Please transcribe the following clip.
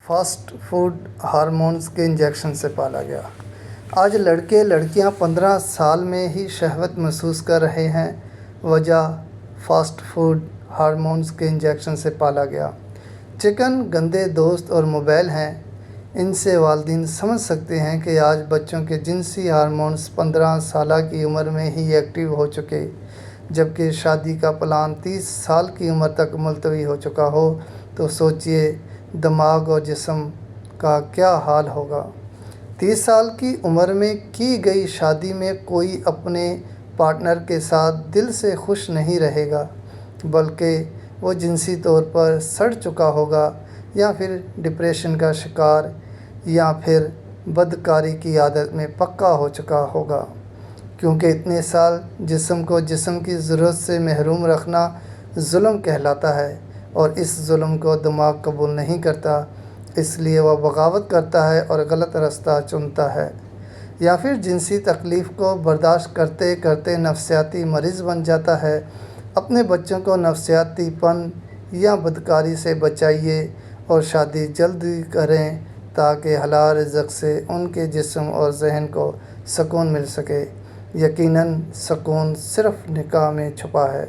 Fast food hormones کے injection سے پالا گیا۔ آج لڑکے لڑکیاں 15 سال میں ہی شہوت محسوس کر رہے ہیں۔ وجہ فاسٹ فوڈ ہارمونز کے انجیکشن سے پالا گیا۔ چکن، گندے دوست اور موبائل ہیں۔ ان سے والدین سمجھ سکتے ہیں کہ آج بچوں کے جنسی ہارمونز 15 سالہ کی عمر میں ہی ایکٹیو ہو چکے، جبکہ شادی کا پلان 30 سال کی عمر تک ملتوی ہو چکا ہو تو سوچئے دماغ اور جسم کا کیا حال ہوگا۔ 30 سال کی عمر میں کی گئی شادی میں کوئی اپنے پارٹنر کے ساتھ دل سے خوش نہیں رہے گا، بلکہ وہ جنسی طور پر سڑ چکا ہوگا یا پھر ڈپریشن کا شکار یا پھر بدکاری کی عادت میں پکا ہو چکا ہوگا، کیونکہ اتنے سال جسم کو جسم کی ضرورت سے محروم رکھنا ظلم کہلاتا ہے اور اس ظلم کو دماغ قبول نہیں کرتا، اس لیے وہ بغاوت کرتا ہے اور غلط راستہ چنتا ہے، یا پھر جنسی تکلیف کو برداشت کرتے کرتے نفسیاتی مریض بن جاتا ہے۔ اپنے بچوں کو نفسیاتی پن یا بدکاری سے بچائیے اور شادی جلدی کریں تاکہ حلال رزق سے ان کے جسم اور ذہن کو سکون مل سکے۔ یقیناً سکون صرف نکاح میں چھپا ہے۔